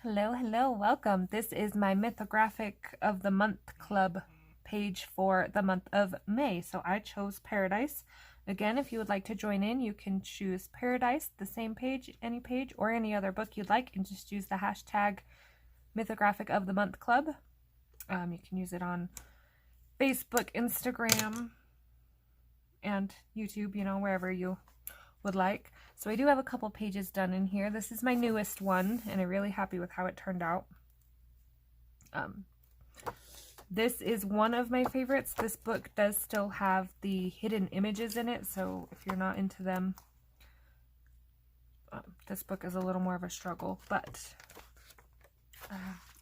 Hello, hello, welcome. This is my Mythographic of the Month Club page for the month of May. So I chose Paradise. Again, if you would like to join in, you can choose Paradise, the same page, any page, or any other book you'd like, and just use the hashtag Mythographic of the Month Club. You can use it on Facebook, Instagram, and YouTube, wherever you would like. So I do have a couple pages done in here. This is my newest one, and I'm really happy with how it turned out. This is one of my favorites. This book does still have the hidden images in it, so if you're not into them, this book is a little more of a struggle. But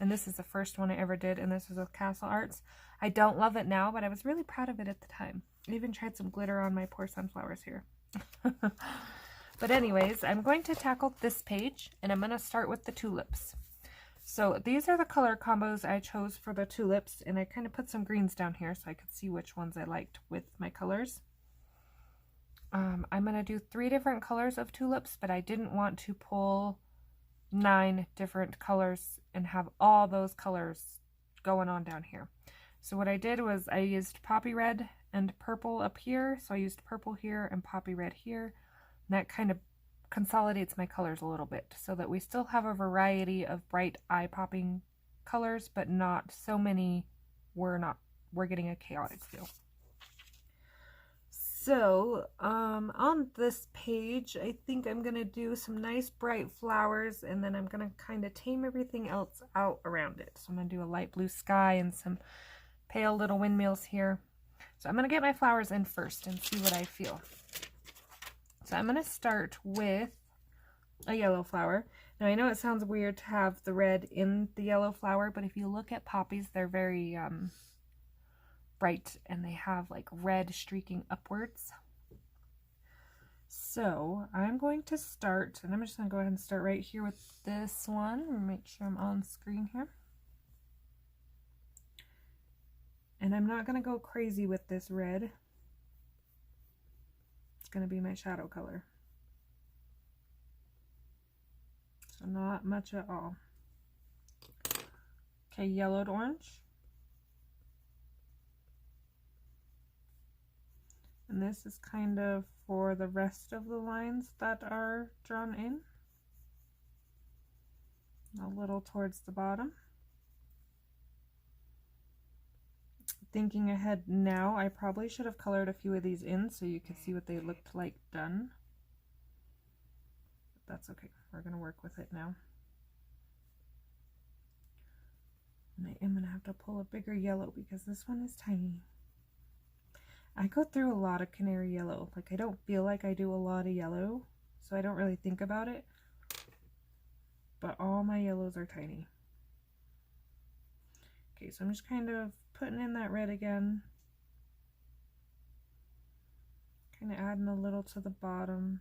and this is the first one I ever did, and this was with Castle Arts. I don't love it now, but I was really proud of it at the time. I even tried some glitter on my poor sunflowers here. But anyways, I'm going to tackle this page, and I'm going to start with the tulips. So these are the color combos I chose for the tulips, and I kind of put some greens down here so I could see which ones I liked with my colors. I'm going to do 3 different colors of tulips, but I didn't want to pull 9 different colors and have all those colors going on down here. So what I did was I used poppy red and purple up here, so I used purple here and poppy red here. And that kind of consolidates my colors a little bit so that we still have a variety of bright eye-popping colors, but not so many we're getting a chaotic feel. So on this page, I think I'm going to do some nice bright flowers, and then I'm going to kind of tame everything else out around it. So I'm going to do a light blue sky and some pale little windmills here. So I'm going to get my flowers in first and see what I feel. So I'm going to start with a yellow flower. Now I know it sounds weird to have the red in the yellow flower, but if you look at poppies, they're very bright and they have like red streaking upwards. So I'm going to start, and I'm just going to go ahead and start right here with this one and make sure I'm on screen here. And I'm not going to go crazy with this red. It's going to be my shadow color. So not much at all. Okay, yellowed orange. And this is kind of for the rest of the lines that are drawn in. A little towards the bottom. Thinking ahead now, I probably should have colored a few of these in so you could see what they looked like done. But that's okay. We're going to work with it now. And I am going to have to pull a bigger yellow because this one is tiny. I go through a lot of canary yellow. Like, I don't feel like I do a lot of yellow, so I don't really think about it. But all my yellows are tiny. Okay, so I'm just kind of putting in that red again. Kind of adding a little to the bottom.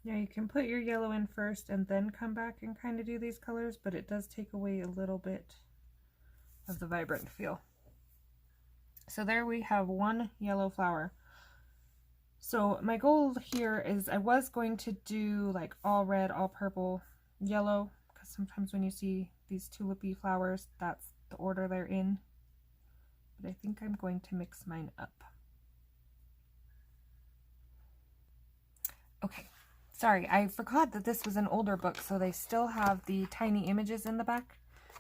Now you can put your yellow in first and then come back and kind of do these colors, but it does take away a little bit of the vibrant feel. So there we have one yellow flower. So my goal here is I was going to do like all red, all purple, yellow, because sometimes when you see these tulipy flowers, that's the order they're in. But I think I'm going to mix mine up. Okay. Sorry, I forgot that this was an older book, so they still have the tiny images in the back.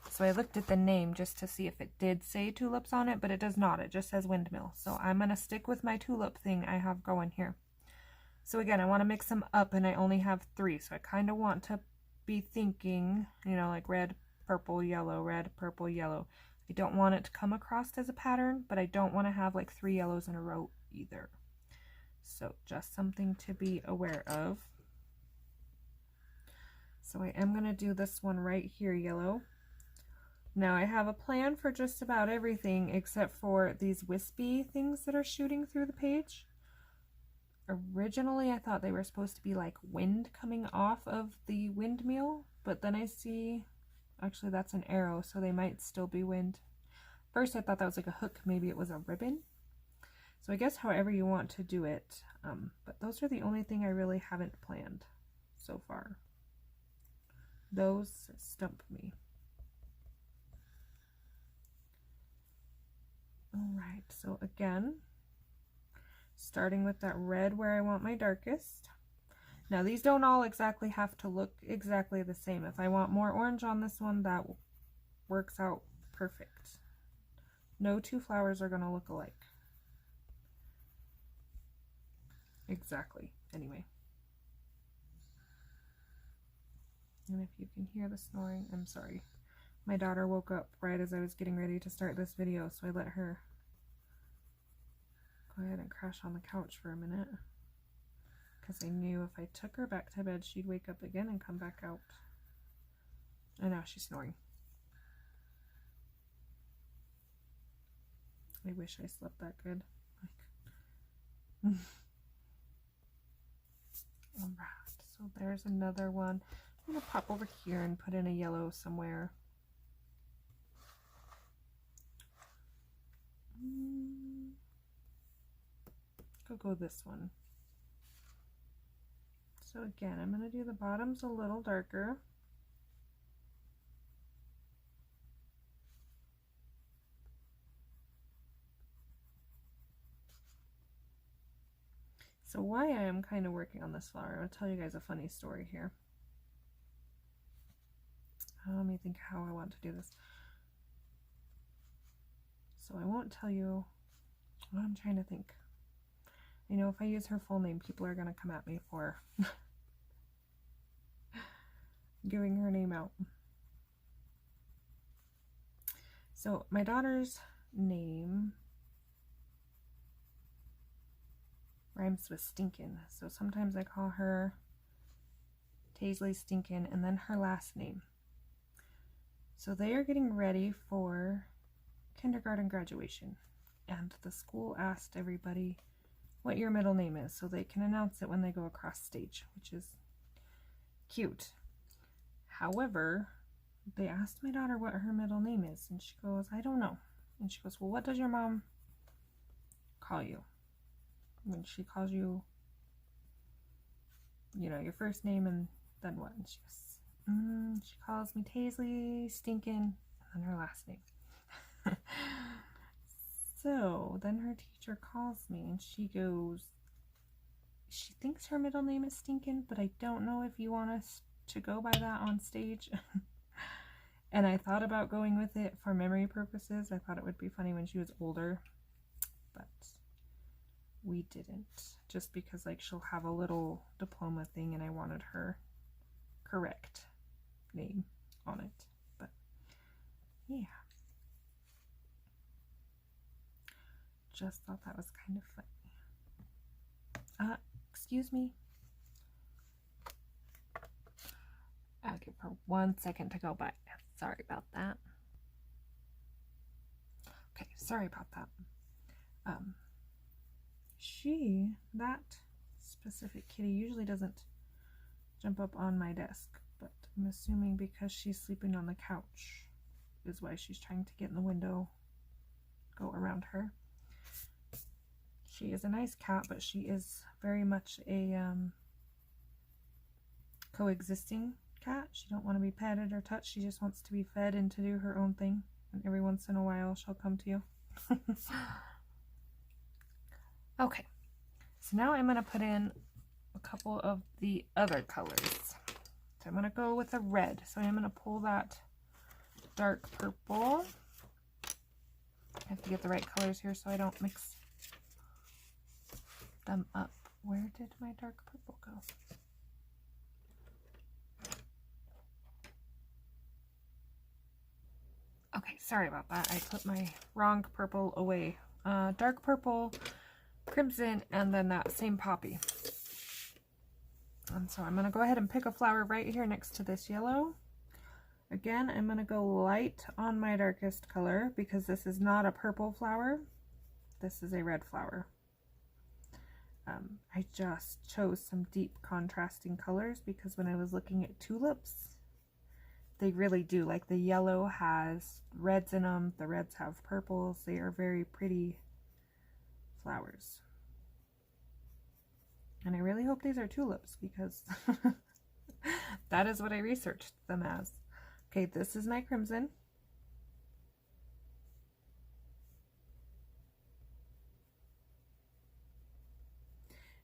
So I looked at the name just to see if it did say tulips on it, but it does not. It just says windmill. So I'm going to stick with my tulip thing I have going here. So again, I want to mix them up, and I only have 3. So I kind of want to be thinking, like red, purple, yellow, red, purple, yellow. I don't want it to come across as a pattern, but I don't want to have like 3 yellows in a row either. So just something to be aware of. So I am going to do this one right here, yellow. Now I have a plan for just about everything except for these wispy things that are shooting through the page. Originally, I thought they were supposed to be like wind coming off of the windmill, but then I see, actually that's an arrow, so they might still be wind. First I thought that was like a hook, maybe it was a ribbon. So I guess however you want to do it, but those are the only thing I really haven't planned so far. Those stump me. Alright, so again, starting with that red where I want my darkest. Now these don't all exactly have to look exactly the same. If I want more orange on this one, that works out perfect. No two flowers are going to look alike. Exactly. Anyway. And if you can hear the snoring, I'm sorry. My daughter woke up right as I was getting ready to start this video, so I let her go ahead and crash on the couch for a minute. Because I knew if I took her back to bed, she'd wake up again and come back out. And now she's snoring. I wish I slept that good. Alright, so there's another one. I'm going to pop over here and put in a yellow somewhere. Go this one. So again, I'm going to do the bottoms a little darker. So why I am kind of working on this flower, I'll tell you guys a funny story here. Let me think how I want to do this. So I won't tell you what I'm trying to think. I know if I use her full name, people are going to come at me for giving her name out. So my daughter's name rhymes with Stinkin', so sometimes I call her Taisley Stinkin', and then her last name. So they are getting ready for kindergarten graduation, and the school asked everybody what your middle name is so they can announce it when they go across stage, which is cute. However, they asked my daughter what her middle name is, and she goes, I don't know. And she goes, well, what does your mom call you when she calls you, you know, your first name and then what? And she goes, she calls me Taisley Stinkin', and then her last name. So then her teacher calls me and she goes, she thinks her middle name is Stinkin', but I don't know if you want us to go by that on stage. And I thought about going with it for memory purposes. I thought it would be funny when she was older, but we didn't, just because like she'll have a little diploma thing and I wanted her correct name on it. But yeah, just thought that was kind of funny. Excuse me. I'll give her 1 second to go by. Sorry about that. Okay, sorry about that. That specific kitty usually doesn't jump up on my desk, but I'm assuming because she's sleeping on the couch is why she's trying to get in the window, go around her. She is a nice cat, but she is very much a coexisting cat. She don't want to be petted or touched. She just wants to be fed and to do her own thing. And every once in a while, she'll come to you. Okay, so now I'm going to put in a couple of the other colors. So I'm going to go with a red. So I'm going to pull that dark purple. I have to get the right colors here so I don't mix them up. Where did my dark purple go? Okay, sorry about that. I put my wrong purple away. Dark purple, crimson, and then that same poppy. And so I'm going to go ahead and pick a flower right here next to this yellow. Again, I'm going to go light on my darkest color because this is not a purple flower. This is a red flower. I just chose some deep contrasting colors because when I was looking at tulips, they really do. Like the yellow has reds in them, the reds have purples. They are very pretty flowers. And I really hope these are tulips because that is what I researched them as. Okay, this is my crimson.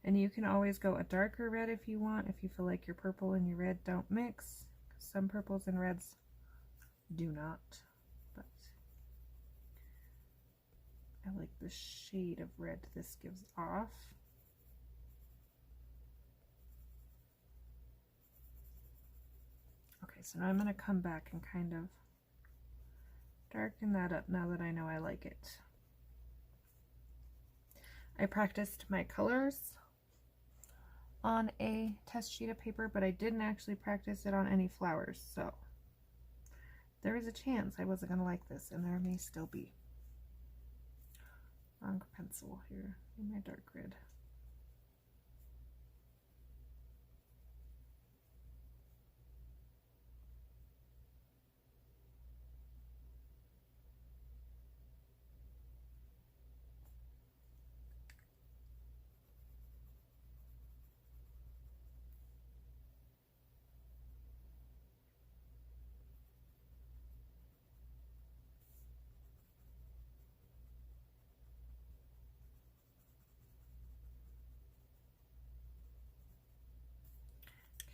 And you can always go a darker red if you want, if you feel like your purple and your red don't mix. Some purples and reds do not, but I like the shade of red this gives off. Okay, so now I'm going to come back and kind of darken that up now that I know I like it. I practiced my colors on a test sheet of paper, but I didn't actually practice it on any flowers, so there was a chance I wasn't going to like this, and there may still be. Wrong pencil here in my dark red.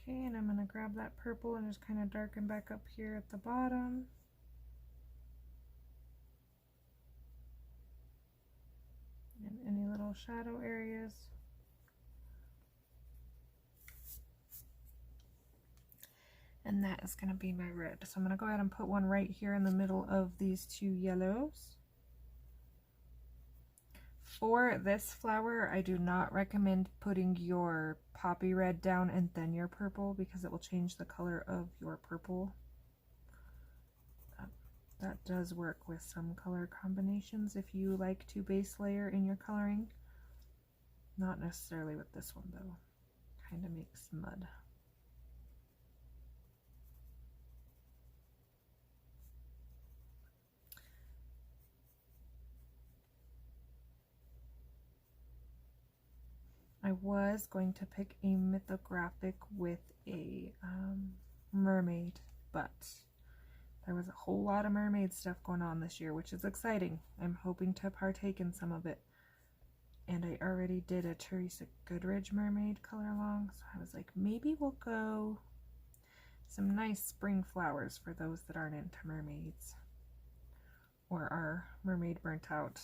Okay, and I'm going to grab that purple and just kind of darken back up here at the bottom. And any little shadow areas. And that is going to be my red. So I'm going to go ahead and put one right here in the middle of these two yellows. For this flower, I do not recommend putting your poppy red down and then your purple because it will change the color of your purple. That does work with some color combinations if you like to base layer in your coloring. Not necessarily with this one though. Kind of makes mud. I was going to pick a mythographic with a mermaid, but there was a whole lot of mermaid stuff going on this year, which is exciting. I'm hoping to partake in some of it. And I already did a Teresa Goodridge mermaid color along, so I was like, maybe we'll go some nice spring flowers for those that aren't into mermaids or are mermaid burnt out.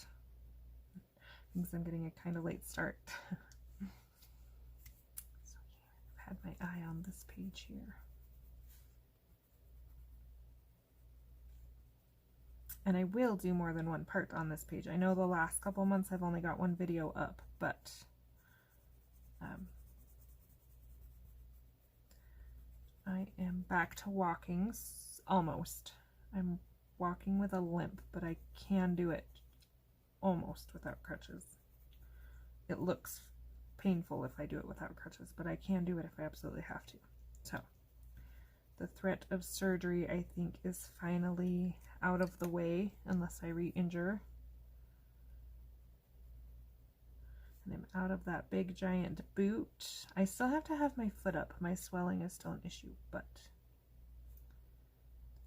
Thinks I'm getting a kind of late start. Had my eye on this page here. And I will do more than one part on this page. I know the last couple months I've only got one video up, but I am back to walking, almost. I'm walking with a limp, but I can do it almost without crutches. It looks painful if I do it without crutches, but I can do it if I absolutely have to. So the threat of surgery, I think, is finally out of the way unless I re-injure. And I'm out of that big giant boot. I still have to have my foot up. My swelling is still an issue, but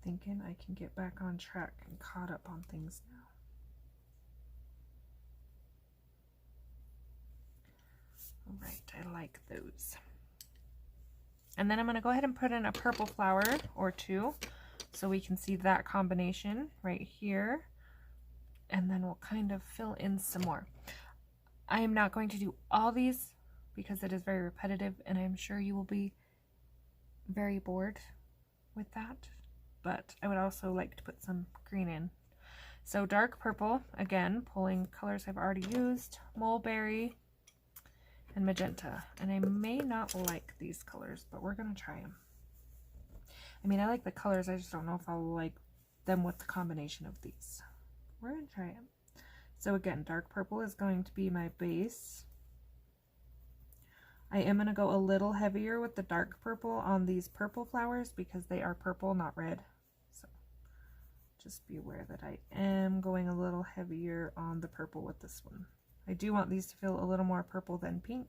thinking I can get back on track and caught up on things now. All right, I like those. And then I'm going to go ahead and put in a purple flower or two so we can see that combination right here. And then we'll kind of fill in some more. I am not going to do all these because it is very repetitive and I'm sure you will be very bored with that. But I would also like to put some green in. So dark purple, again, pulling colors I've already used, mulberry, and magenta. And I may not like these colors, but we're going to try them. I mean, I like the colors, I just don't know if I'll like them with the combination of these. We're going to try them. So again, dark purple is going to be my base. I am going to go a little heavier with the dark purple on these purple flowers because they are purple, not red. So just be aware that I am going a little heavier on the purple with this one. I do want these to feel a little more purple than pink.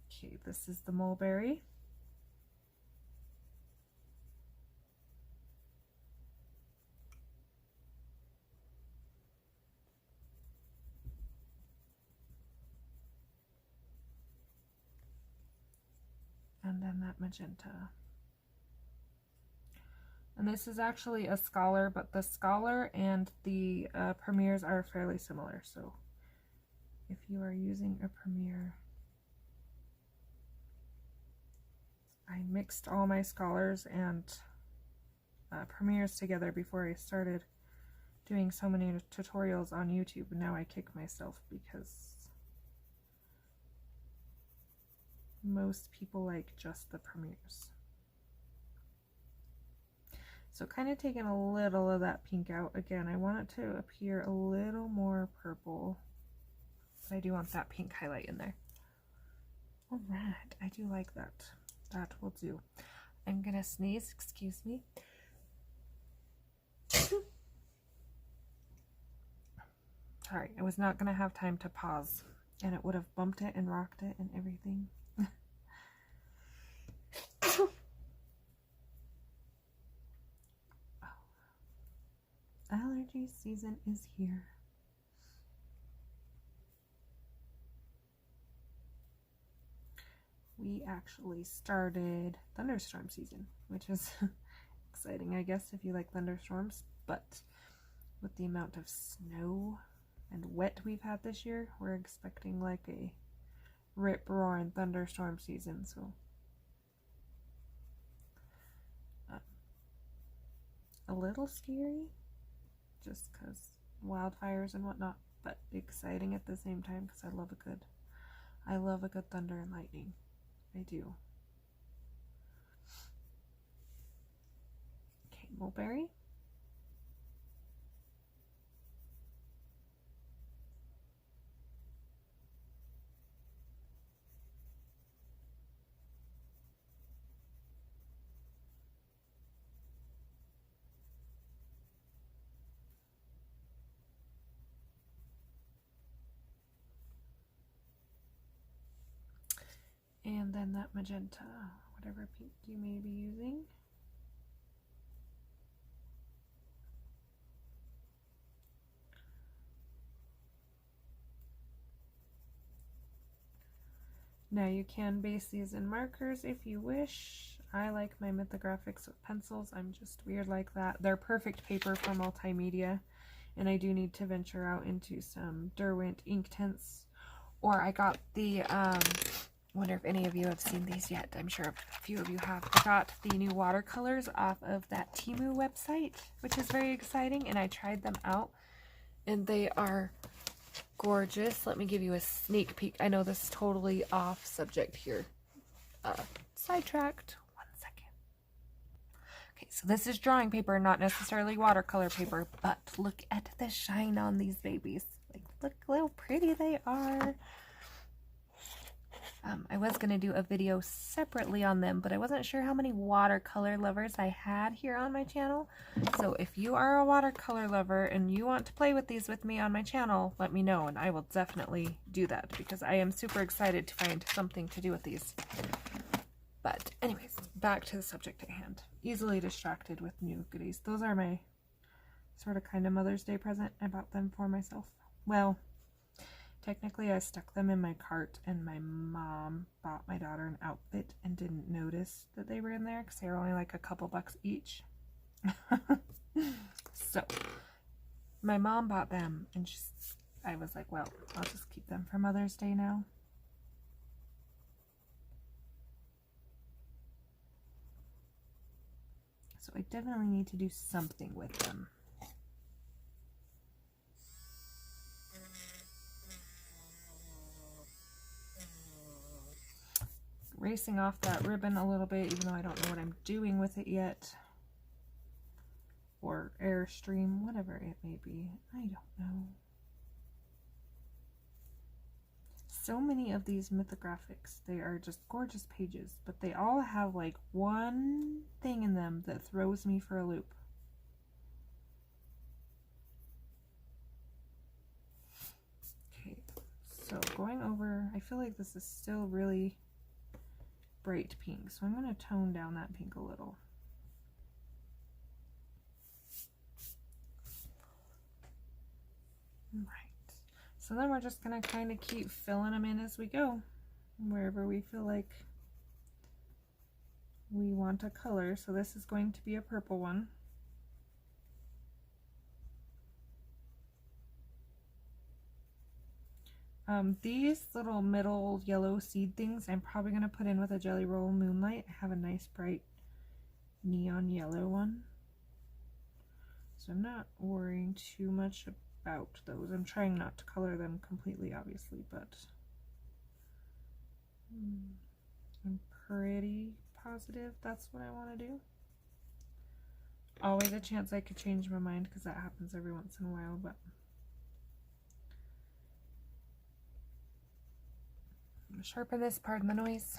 Okay, this is the mulberry. And then that magenta. And this is actually a Scholar, but the Scholar and the Premiers are fairly similar. So if you are using a Premier, I mixed all my Scholars and Premiers together before I started doing so many tutorials on YouTube. And now I kick myself because most people like just the Premiers. So kind of taking a little of that pink out. Again, I want it to appear a little more purple, but I do want that pink highlight in there. All right, I do like that. That will do. I'm gonna sneeze, excuse me. Sorry, I was not gonna have time to pause, and it would have bumped it and rocked it and everything. Allergy season is here. We actually started thunderstorm season, which is exciting, I guess, if you like thunderstorms, but with the amount of snow and wet we've had this year, we're expecting like a rip-roaring thunderstorm season, so a little scary just because wildfires and whatnot, but exciting at the same time because I love a good thunder and lightning. I do. Okay, mulberry. And then that magenta, whatever pink you may be using. Now you can base these in markers if you wish. I like my Mythographics with pencils. I'm just weird like that. They're perfect paper for multimedia, and I do need to venture out into some Derwent ink tints. Or I got the wonder if any of you have seen these yet. I'm sure a few of you have. I got the new watercolors off of that Temu website, which is very exciting, and I tried them out, and they are gorgeous. Let me give you a sneak peek. I know this is totally off subject here. Sidetracked. 1 second. Okay, so this is drawing paper, not necessarily watercolor paper, but look at the shine on these babies. Like, look how pretty they are. I was going to do a video separately on them, but I wasn't sure how many watercolor lovers I had here on my channel. So if you are a watercolor lover and you want to play with these with me on my channel, let me know and I will definitely do that because I am super excited to find something to do with these. But anyways, back to the subject at hand. Easily distracted with new goodies. Those are my sort of kind of Mother's Day present. I bought them for myself. Well, technically, I stuck them in my cart, and my mom bought my daughter an outfit and didn't notice that they were in there because they were only like a couple bucks each. So, my mom bought them, and I was like, well, I'll just keep them for Mother's Day now. So, I definitely need to do something with them. Racing off that ribbon a little bit, even though I don't know what I'm doing with it yet. Or Airstream, whatever it may be. I don't know. so many of these mythographics. They are just gorgeous pages, but they all have like one thing in them that throws me for a loop. Okay, so going over, I feel like this is still really bright pink, so I'm going to tone down that pink a little. Right. So then we're just going to kind of keep filling them in as we go, wherever we feel like we want a color. So this is going to be a purple one. These little middle yellow seed things I'm probably going to put in with a Jelly Roll Moonlight. I have a nice bright neon yellow one. So I'm not worrying too much about those. I'm trying not to color them completely, obviously, but I'm pretty positive that's what I want to do. Always a chance I could change my mind because that happens every once in a while, but I'm going to sharpen this, pardon the noise.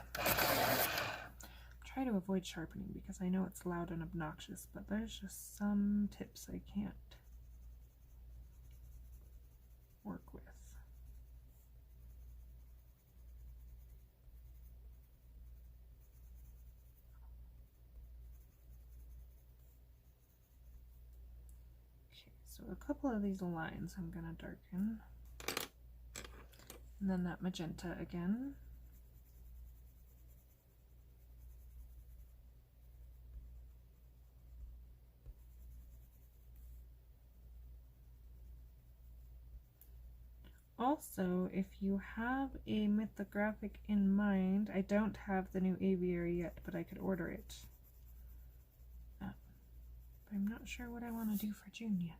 Try to avoid sharpening because I know it's loud and obnoxious, but there's just some tips I can't work with. Okay, so a couple of these lines I'm going to darken. And then that magenta again. Also, if you have a mythographic in mind, I don't have the new aviary yet, but I could order it. But I'm not sure what I want to do for June yet.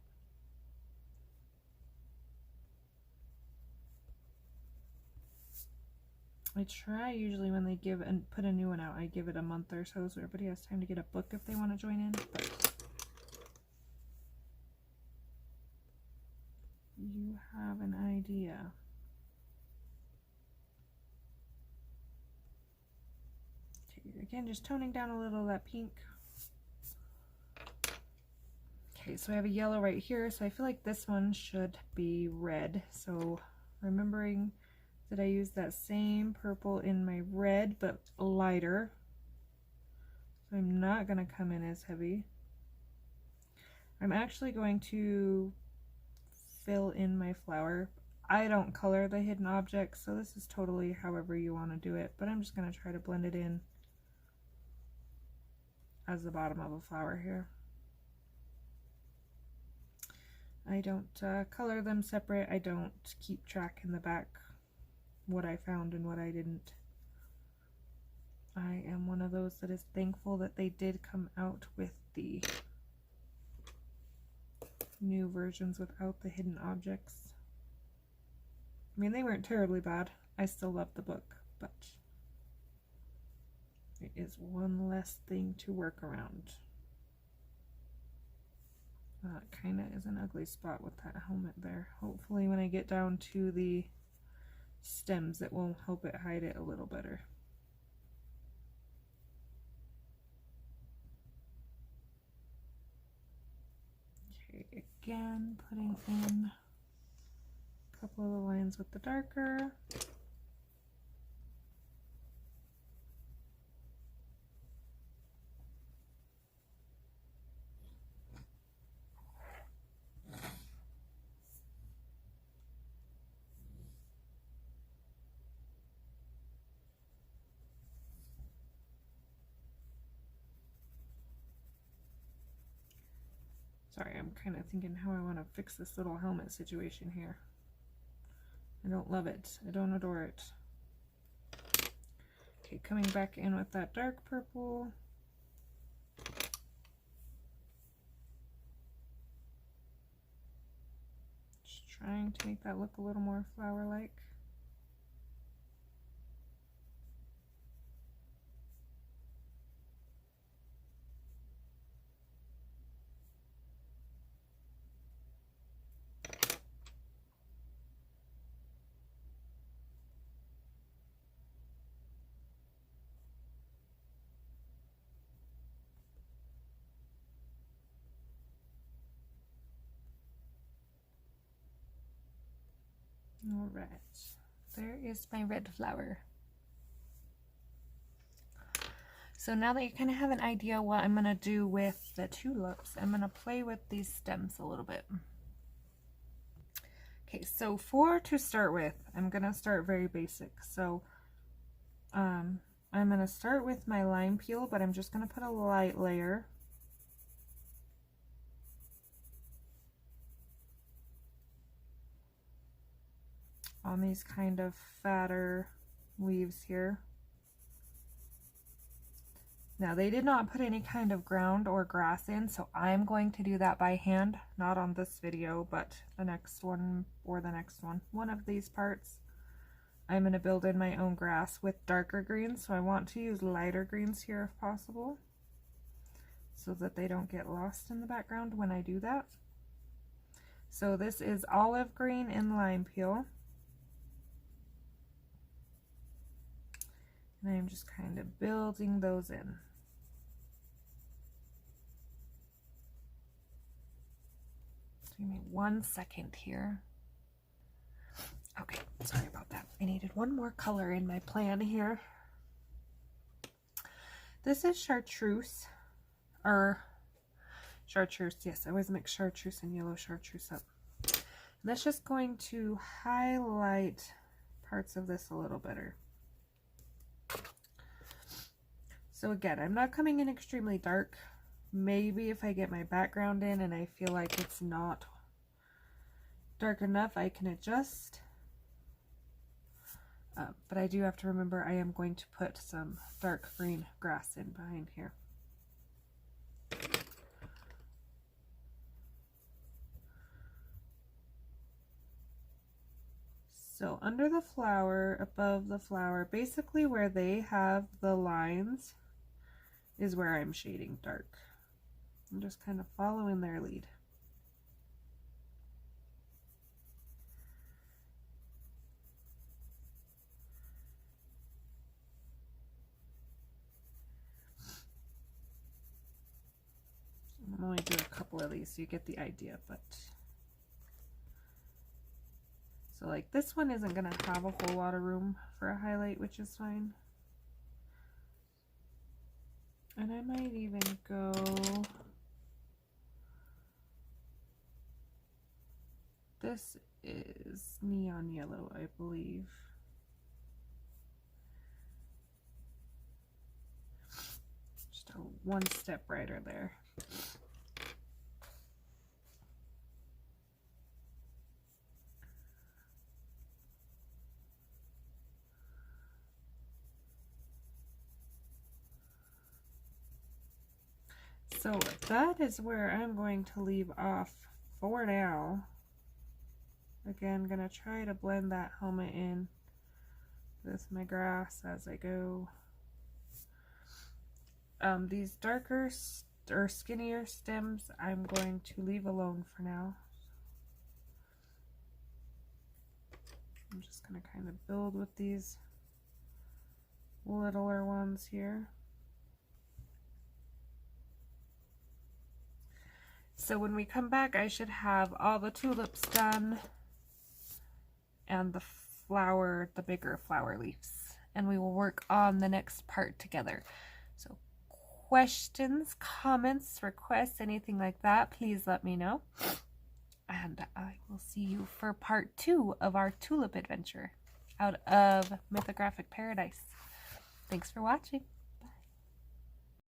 I try usually when they give and put a new one out, I give it a month or so everybody has time to get a book if they want to join in. But you have an idea. Okay, again, just toning down a little of that pink. Okay, so I have a yellow right here, so I feel like this one should be red. So remembering that I use that same purple in my red, but lighter. So I'm not going to come in as heavy. I'm actually going to fill in my flower. I don't color the hidden objects, so this is totally however you want to do it, but I'm just going to try to blend it in as the bottom of a flower here. I don't color them separate. I don't keep track in the back what I found and what I didn't. I am one of those that is thankful that they did come out with the new versions without the hidden objects. I mean, they weren't terribly bad. I still love the book, but it is one less thing to work around. That kind of is an ugly spot with that helmet there. Hopefully when I get down to the stems, it will help it hide it a little better. Okay, again, putting in a couple of the lines with the darker. Sorry, I'm kind of thinking how I want to fix this little helmet situation here. I don't love it. I don't adore it. Okay, coming back in with that dark purple. Just trying to make that look a little more flower-like. All right, there is my red flower. So now that you kind of have an idea what I'm going to do with the tulips, I'm going to play with these stems a little bit. Okay, so to start with, I'm going to start very basic. So I'm going to start with my lime peel, but I'm just going to put a light layer. On these kind of fatter leaves here. Now they did not put any kind of ground or grass in, so I'm going to do that by hand, not on this video, but the next one or the next one. One of these parts, I'm going to build in my own grass with darker greens, so I want to use lighter greens here if possible, so that they don't get lost in the background when I do that. So this is olive green and lime peel. And I'm just kind of building those in. Give me 1 second here. Okay, sorry about that. I needed one more color in my plan here. This is chartreuse, or chartreuse, yes, I always mix chartreuse and yellow chartreuse up. And that's just going to highlight parts of this a little better. So again, I'm not coming in extremely dark. Maybe if I get my background in and I feel like it's not dark enough, I can adjust. But I do have to remember I am going to put some dark green grass in behind here. So under the flower, above the flower, basically where they have the lines is where I'm shading dark. I'm just kind of following their lead. I'm only doing a couple of these so you get the idea, but so like this one isn't gonna have a whole lot of room for a highlight, which is fine. And I might even go this is neon yellow, I believe. Just a one step brighter there. So that is where I'm going to leave off for now. Again, gonna try to blend that helmet in with my grass as I go. These darker or skinnier stems I'm going to leave alone for now. I'm just gonna kind of build with these littler ones here. So when we come back, I should have all the tulips done and the flower, the bigger flower leaves, and we will work on the next part together. So questions, comments, requests, anything like that, please let me know. And I will see you for part 2 of our tulip adventure out of Mythographic Paradise. Thanks for watching.